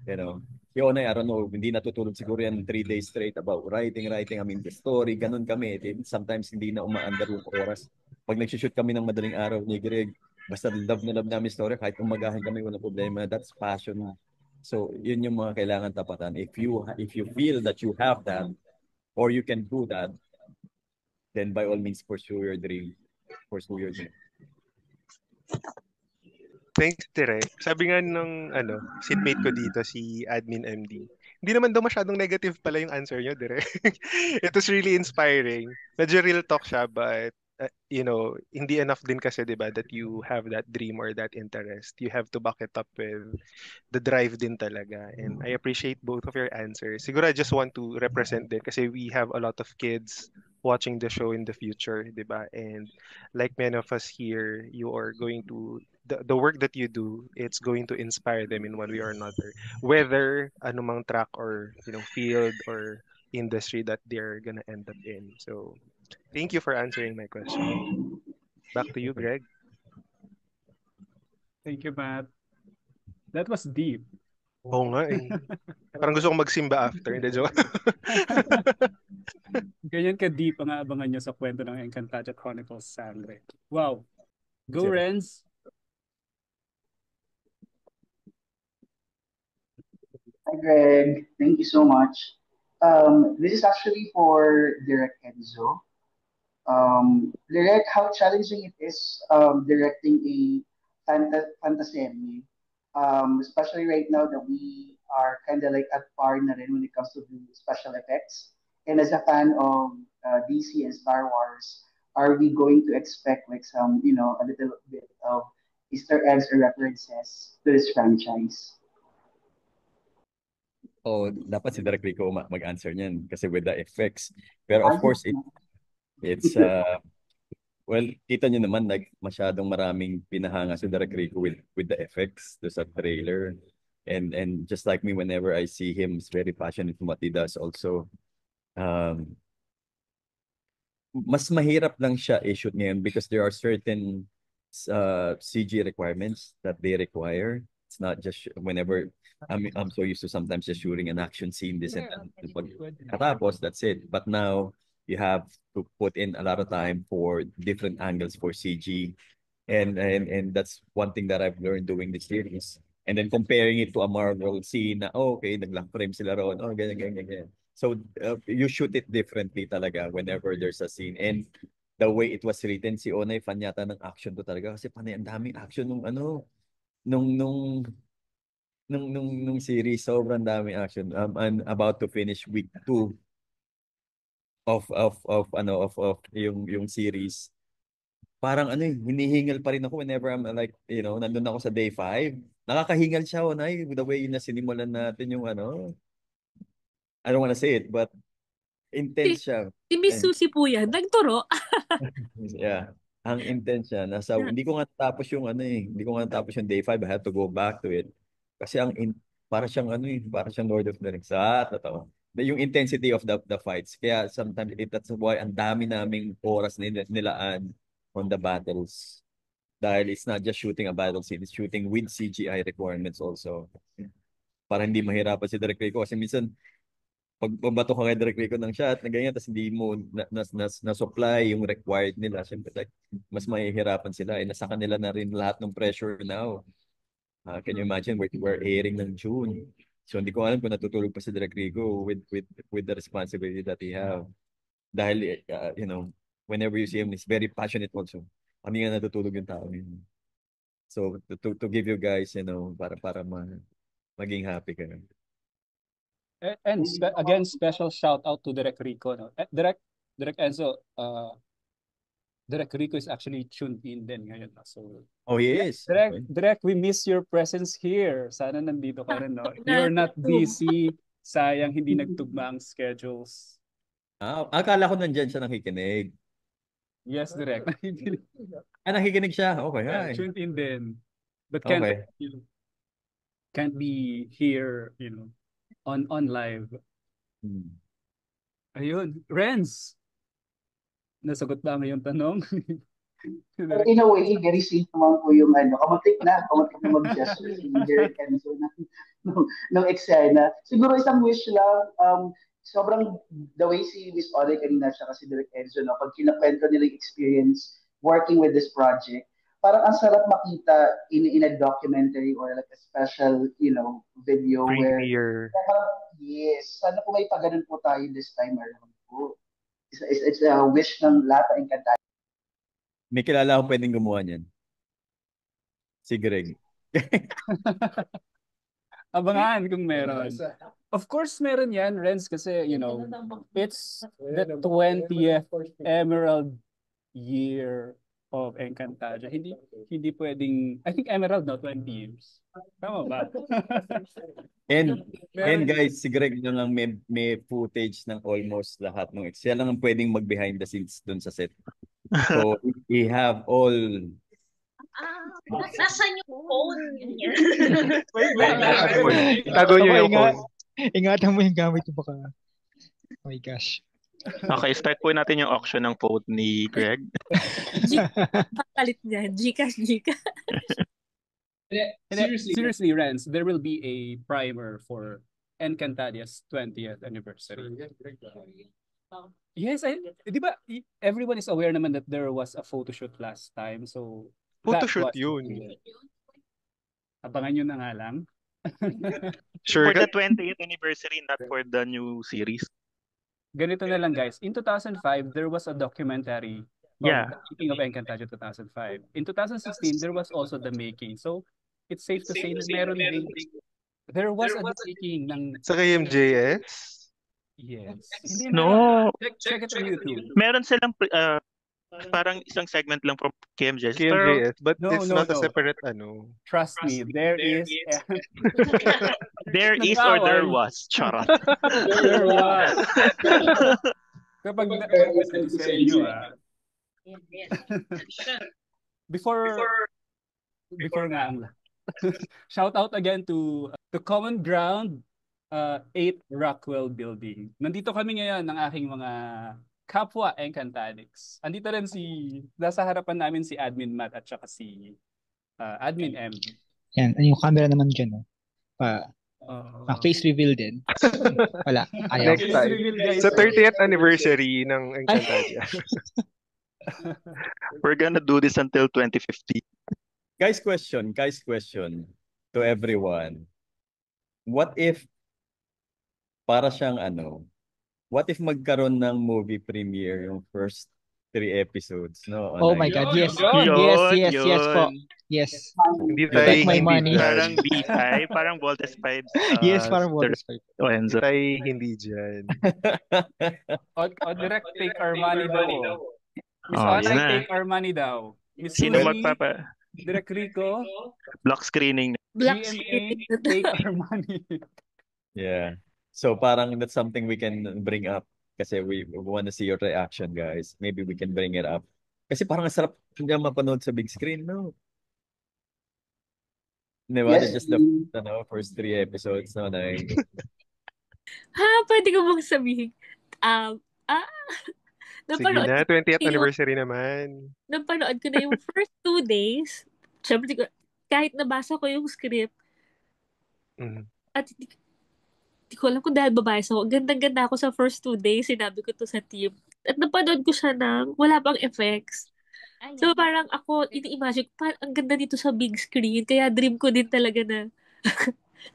You know, yun I don't know, hindi natutulog siguro yan 3 days straight about writing, I mean, the story, ganun kami. Sometimes hindi na umaandar yung oras. Pag nag-shoot kami ng madaling araw ni Greg, basta love na love namin story, kahit umagahin kami, walang problema. That's passion So yun yung mga kailangan tapatan. If you feel that you have that or you can do that, then by all means pursue your dream. Pursue your dream. Thanks, Direk. Sabi nga nung seatmate ko dito, si Admin MD, hindi naman daw masyadong negative pala yung answer nyo, Direk. It was really inspiring. Medyo real talk siya, but hindi enough din kasi, di ba, that you have that dream or that interest. You have to back it up with the drive din talaga. And I appreciate both of your answers. Siguro I just want to represent din kasi we have a lot of kids watching the show in the future, di ba? And like many of us here, you are going to the work that you do, it's going to inspire them in one way or another. Whether anumang track or field or industry that they're gonna end up in. So thank you for answering my question. Back to you, Greg. Thank you, Matt. That was deep. Oo nga eh. Parang gusto kong magsimba after. Hindi, joke. Ganyan ka-deep ang aabangan nyo sa kwento ng Encantadia Chronicles Sangre. Wow. Go, Renz. Hi, Greg. Thank you so much. This is actually for Direk Enzo. Direk, how challenging it is directing a fantasy anime. Especially right now that we are kind of like at par na rin when it comes to the special effects. And as a fan of DC and Star Wars, are we going to expect like some, a little bit of Easter eggs or references to this franchise? Oh, dapat si Direk Rico mag-answer niyan kasi with the effects. Pero of course, it's well, kita niyo naman like masyadong maraming pinahanga si Direk Rico with the effects do sa trailer. And just like me, whenever I see him, he's very passionate in what he does also. Mas mahirap lang siya i-shoot ngayon because there are certain CG requirements that they require. It's not just whenever I'm so used to sometimes just shooting an action scene, this and that. That's it. But now you have to put in a lot of time for different angles for CG. And that's one thing that I've learned doing this series. And then comparing it to a Marvel scene na, okay, nag-lock frame sila ron, ganyan. So you shoot it differently talaga whenever there's a scene. And the way it was written, si Onay fan yata ng action to talaga kasi panay ang daming action nung series, sobrang daming action. I'm about to finish week 2 of yung series. Parang hinihingal pa rin ako whenever I'm like, nandun ako sa day 5. Nakakahingal siya, Onay, the way na sinimulan natin yung I don't want to say it, but intense siya. Si Miss Susie po yan, nagturo. Yeah. Ang intense siya. Hindi ko nga tapos yung hindi ko nga tapos yung day 5. I had to go back to it. Kasi para siyang para siyang Lord of the Rings. Totoo. Yung intensity of the fights. Kaya sometimes that's why ang dami naming oras nilaan on the battles. Dahil it's not just shooting a battle scene, it's shooting with CGI requirements also. Para hindi mahirapan si Direk Rico. Kasi minsan, pag bato ka kay Direk Rico ng shot na ganyan, tapos hindi mo na-supply yung required nila, syempre like, mas mahihirapan sila. Nasa kanila na rin lahat ng pressure now. Can you imagine we're airing ng June? So hindi ko alam kung natutulog pa si Direk Rico with the responsibility that he have. Dahil, whenever you see him, he's very passionate also. Hindi nga natutulog yung tao yun. So to give you guys, para maging happy kayo. And again, special shout out to Direk Rico. No? Direk Enzo, Direk Rico is actually tuned in din ngayon. So, yes. Direk, we miss your presence here. Sana nandito ka rin. No? You're not busy. Sayang hindi nagtugma ang schedules. Akala ko nandyan siya nakikinig. Yes, Direk. Nakikinig siya? Okay. Yeah, tuned in din. But can't be here, on live. Ayun. Renz, nasagot ba ang iyong tanong? In a way, very safe naman po yung kamatik na mag-gesture si Direk Enzo ng eksena. Siguro isang wish lang, sobrang the way si Miss Ode kanina siya kasi Direk Enzo, pag kinakwento nila yung experience working with this project, parang ang sarap makita in a documentary or like a special, video where Premiere. yes, sana po may paganon po tayo this time around po. It's a wish ng lahat ng Encantadia. May kilala akong pwedeng gumawa niyan. Si Greg. Abangan kung meron. Of course, meron yan, Renz, kasi, it's the 20th Emerald year of Encantadia. Hindi pwedeng, I think Emerald, no, 20 years. Tama ba? And guys, si Greg lang ang may footage ng almost lahat ng siya lang ang pwedeng mag behind the scenes dun sa set. So, we have all Nasaan yung phone niya? Tago niyo yung phone. Ingatan mo yung gamit mo baka. Oh my gosh. Okay, start po natin yung auction ng phone ni Greg. Palit niya. Gcash. Seriously, Renz, there will be a primer for Encantadia's 20th anniversary. Yes, di ba everyone is aware naman that there was a photo shoot last time, so Photoshoot yun. Abangan nyo na nga lang. Sure. For the 20th anniversary, not for the new series. Ganito na lang, guys. In 2005, there was a documentary of the making of Encantadia 2005. In 2016, there was also the making. So, it's safe to say na meron din. There was a making ng... Sa KMJS? Yes. No. Check it on YouTube. Meron silang parang isang segment lang from KMJS. But No, it's no, not a no. separate Trust me, there is. There is or there was. Charot. There was. Kapag sa inyo, before nga ang shout out again to the Common Ground 8 Rockwell Building. Nandito kami ngayon ng aking mga kapwa Encantadix. Andito rin nasa harapan namin si Admin Matt at saka si Admin M. Yan, yung camera naman dyan, no? Face reveal din. Wala, ayaw. Next time. Sa 30th anniversary ng Encantadia. We're gonna do this until 2050. Guys, question to everyone. What if what if magkaroon ng movie premiere yung first 3 episodes, no? Oh my God, yes. Yes po. Yes. Hindi Take my money. Parang B5, parang Voltes 5. Yes, parang Voltes 5. Enzo. Tay, hindi dyan. Direct take our money daw. Miss Anay, take our money daw. Miss Sino Suzy, magpapa? Direct Rico, Block screening. GMA, take our money. Yeah. So parang that's something we can bring up kasi we want to see your reaction, guys. Maybe we can bring it up. Kasi parang ang sarap hindi mapanood sa big screen, no? Diba? Yes. Just the first 3 episodes, no? Pwede ko bang sabihin? Sige na, 20th anniversary naman. Napanood ko na yung first 2 days. Siyempre, kahit nabasa ko yung script, at hindi ko alam kung dahil babae. So, gandang-ganda ako sa first 2 days. Sinabi ko to sa team. At napanood ko siya ng wala pang effects. So, parang ako, ini-imagine ko, parang ang ganda nito sa big screen. Kaya dream ko din talaga na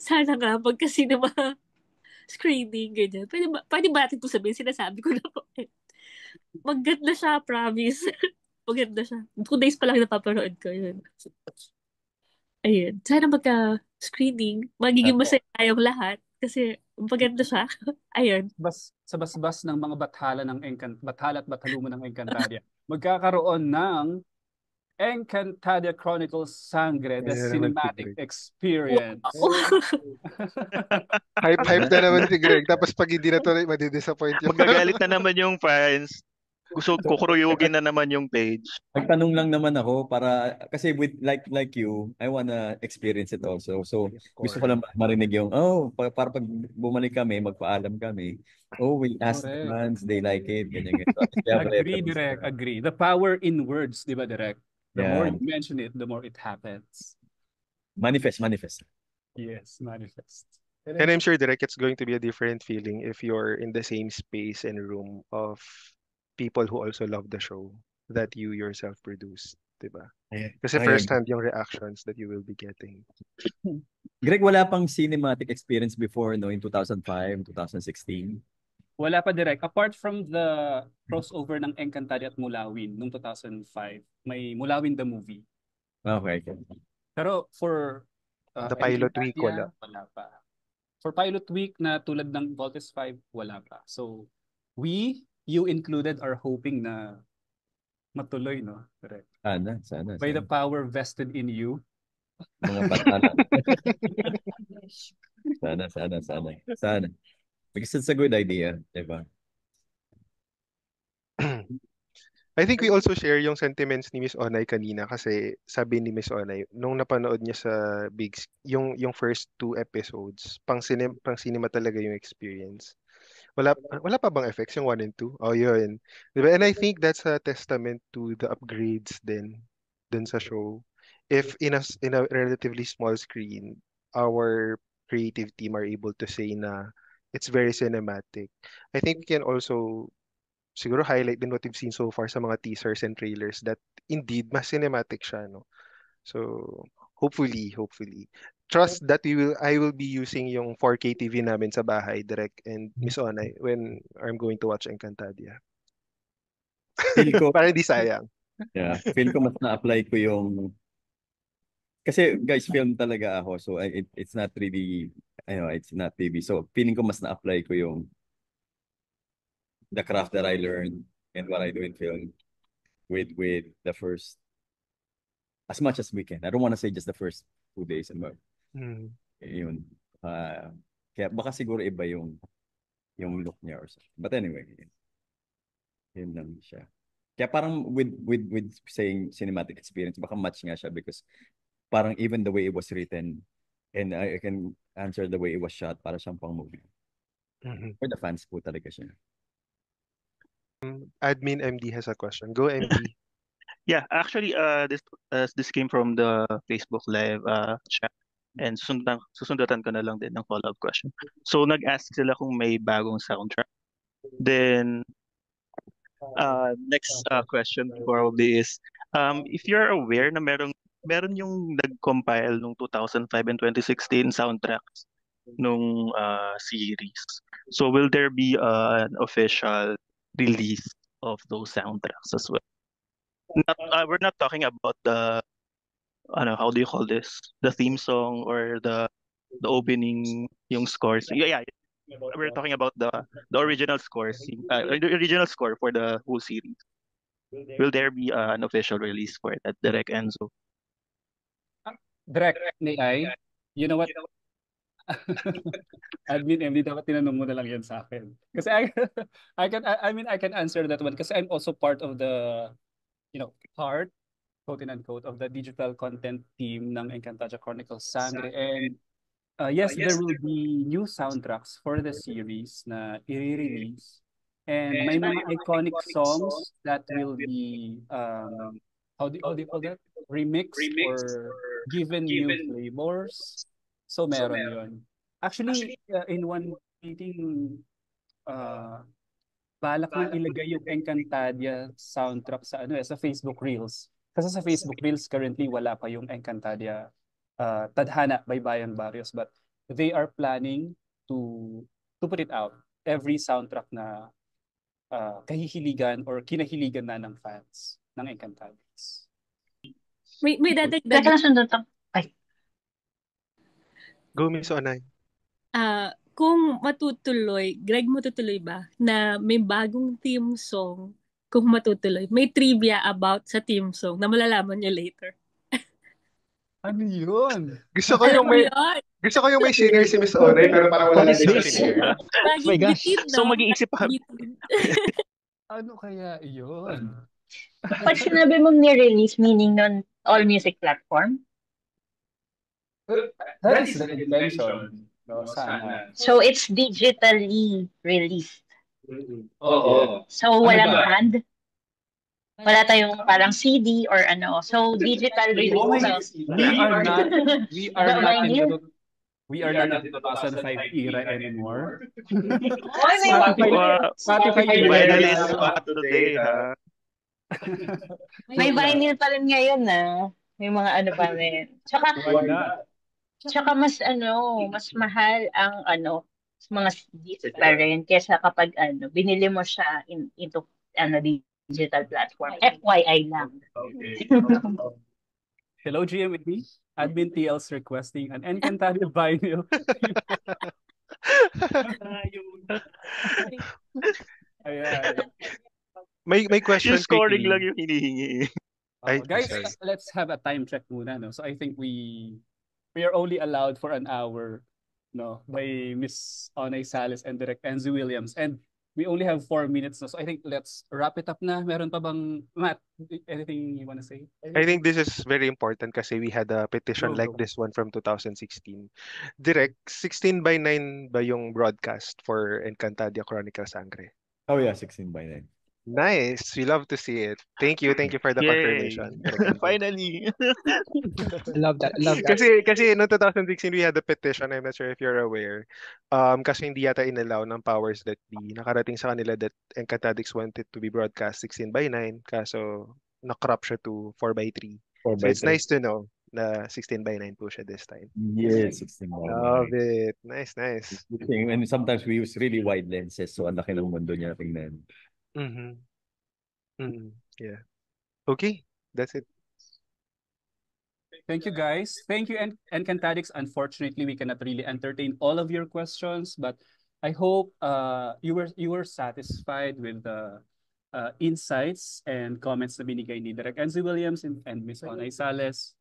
sana nga, magka-cinema screening, ganyan. Pwede ba natin ito sabihin? Sinasabi ko na po. Maganda siya, promise. Maganda siya. 2 days pa lang napapanood ko yun. Ayun. Sana magka-screening. Magiging masaya tayong lahat. Kasi maganda siya. Ayun. Sa basbas ng mga bathala at batalumo ng Encantadia, magkakaroon ng Encantadia Chronicles Sangre, the cinematic experience. Hype na naman si Greg. Tapos pag hindi na tuloy, madidisappoint yung... Magagalit na naman yung fans. Gusto kukuruyugin na naman yung page. Nagtanong lang naman ako para kasi with like you, I wanna experience it also. So gusto ko lang marinig yung para pag bumalik kami, magpaalam kami. We ask the fans, they like it, ganyan. Agree, Direk, agree. The power in words, di ba, Direk? The more you mention it, the more it happens. Manifest. Yes, manifest. And I'm sure, Direk, it's going to be a different feeling if you're in the same space and room of people who also love the show that you yourself produced, diba? Kasi first hand yung reactions that you will be getting. Greg, wala pang cinematic experience before, no, in 2005, 2016? Wala pa direct. Apart from the crossover ng Encantadia at Mulawin noong 2005, may Mulawin the movie. Okay. Pero for The pilot week, wala. Wala pa. For pilot week na tulad ng Voltes 5, wala pa. So, you included, are hoping na matuloy, no? Correct. Sana. By the power vested in you. Mga patana. Sana. Because it's a good idea, diba? I think we also share yung sentiments ni Miss Onay kanina kasi sabi ni Miss Onay, nung napanood niya sa yung first 2 episodes, pang cinema talaga yung experience. Wala pa bang effects yung 1 and 2? Oh, yun. Diba? And I think that's a testament to the upgrades din sa show. If in a relatively small screen, our creative team are able to say na it's very cinematic. I think we can also siguro highlight din what we've seen so far sa mga teasers and trailers that indeed mas cinematic siya, no? So, hopefully, trust that I will be using yung 4K TV namin sa bahay, Direk and Miss Onay, when I'm going to watch Encantadia. Feel ko, para di sayang. Yeah, feel ko mas na-apply ko yung kasi guys, film talaga ako, so it's not really, it's not TV. So, feeling ko mas na-apply ko yung the craft that I learned and what I do in film with the first, as much as we can. I don't want to say just the first 2 days and yun. Kaya baka siguro iba yung look niya or something. But anyway, yun lang siya. Kaya parang with saying cinematic experience, baka match nga siya because parang even the way it was written and I can answer the way it was shot, para siyang pang movie. For the fans po talaga siya. Admin MD has a question. Go MD. Yeah, actually, this came from the Facebook Live chat. And susundatan ko na lang din ng follow-up question. So, nag-ask sila kung may bagong soundtrack. Then, next question probably is, if you're aware na meron yung nag-compile nung 2005 and 2016 soundtracks nung series. So, will there be an official release of those soundtracks as well? We're not talking about the how do you call this, the theme song or the opening yung scores. Yeah, we're talking about the original scores, the original score for the whole series. Will there be an official release for that, Direk Enzo? Direk, you know what? Admin MD, dapat tinanong mo na lang yan sa akin. Kasi I can answer that one kasi I'm also part of the, part, quote and unquote, of the digital content team ng Encantadia Chronicles Sangre. And yes, there will be new soundtracks for the series na i-release. And may mga iconic songs that will be, how do you call that? Remixed or given new flavors. So meron yun. Actually, in one meeting, balak nang ilagay yung Encantadia soundtrack sa Facebook Reels. Kasi sa Facebook Reels currently wala pa yung Encantadia Tadhana by Bayan Barrios, but they are planning to put it out. Every soundtrack na kahihiligan or kinahiligan na ng fans ng Encantadias. May dadagdag. Go, Miss Onay. Kung matutuloy, Greg, matutuloy ba na may bagong theme song? Kung matutuloy, may trivia about sa theme song na malalaman nyo later. Ano yun? Gusto ko yung may senior si Miss Onay pero parang wala din siya senior. My gosh. So mag-iisip pa. Ano kaya yun? Pag sinabi mong ni-release, meaning on all music platform? That is the intention. No, sana. So it's digitally released. Oo. So walang band? Wala tayong parang CD or ano. So digital release. We are not in the 2005 era anymore. Spotify finalist up to the day, ha? May vinyl pa rin ngayon na. May mga ano pa rin. Tsaka mas mahal ang mga CDs pa rin kesa kapag binili mo siya into digital platform. FYI lang. Hello, GMA. Admin TL's requesting an Encantadia vinyl. Ayan. May question. Yung scoring lang yung hinihingi. Guys, let's have a time check muna. No? So I think we are only allowed for an hour by Miss Onay Sales and Direk Enzo Williams. And we only have 4 minutes. No? So I think let's wrap it up na. Meron pa bang, Matt, anything you want to say? I think this is very important kasi we had a petition like this one from 2016. Direk, 16:9 ba yung broadcast for Encantadia Chronicle Sangre? Oh yeah, 16:9. Nice. We love to see it. Thank you for the confirmation. Finally. Love that. Kasi no 2016 we had a petition. I'm not sure if you're aware. Kasi hindi yata inallow ng powers that be. Nakarating sa kanila that Encantadix wanted to be broadcast 16:9 kaso na-crop siya to 4:3. So it's nice to know na 16:9 po siya this time. Yes, 16:9. Love it. Nice. And sometimes we use really wide lenses so ang laki ng mundo niya tingnan. Yeah. Okay, that's it. Thank you, guys. Thank you, Encantadix. Unfortunately, we cannot really entertain all of your questions, but I hope you were satisfied with the insights and comments na binigay ni Direk Enzo Williams and Miss Onay Sales.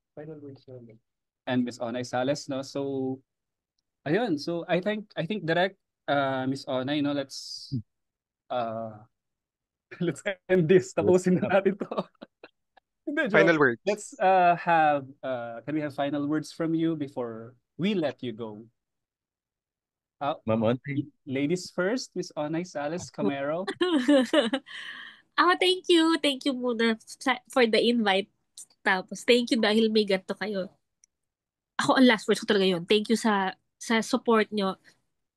And Miss Onay Sales, no? So, ayun. So, I think Direk, Miss Onay, let's end this. Tapusin na natin to. Final words. Let's can we have final words from you before we let you go? Ma'am, ladies first, Miss Onay Sales Camero. Thank you muna for the invite. Tapos thank you dahil may ganito kayo. Ako ang last words ko talaga yun. Thank you sa support nyo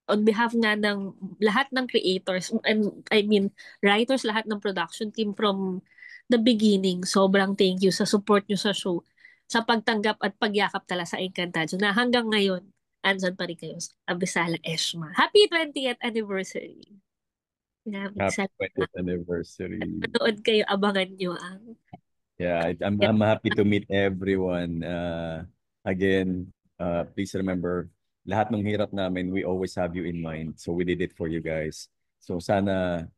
on behalf nga ng lahat ng creators, and I mean writers, lahat ng production team from the beginning. Sobrang thank you sa support nyo sa show, sa pagtanggap at pagyakap tala sa Encantadia na hanggang ngayon andyan pa rin kayo. Abisala Eshma. Happy 20th anniversary. Happy 20th anniversary. Manood kayo, abangan nyo ang Yeah, I'm happy to meet everyone. Again, please remember, lahat ng hirap namin, we always have you in mind. So we did it for you guys. So sana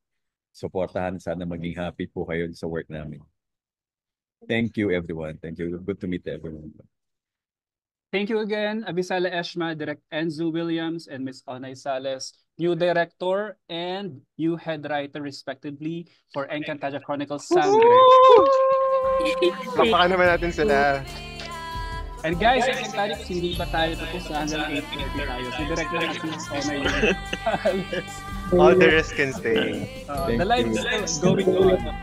supportahan, sana maging happy po kayo sa work namin. Thank you, everyone. Thank you. Good to meet everyone. Thank you again, Abisala Eshma, Direk Enzo Williams, and Miss Onay Sales, new director and new head writer respectively for Encantadia Chronicles Sangre. Papakan naman natin sila. And guys, Encantadia, hindi pa tayo tapos hanggang 8:30 tayo. Si Direk na at Miss Onay. All the rest can stay. The live is still going on.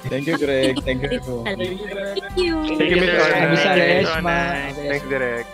Thank you, Greg. Thank you. Thank you. Thank you, Mr. Abisala Eshma. Thanks, Direk.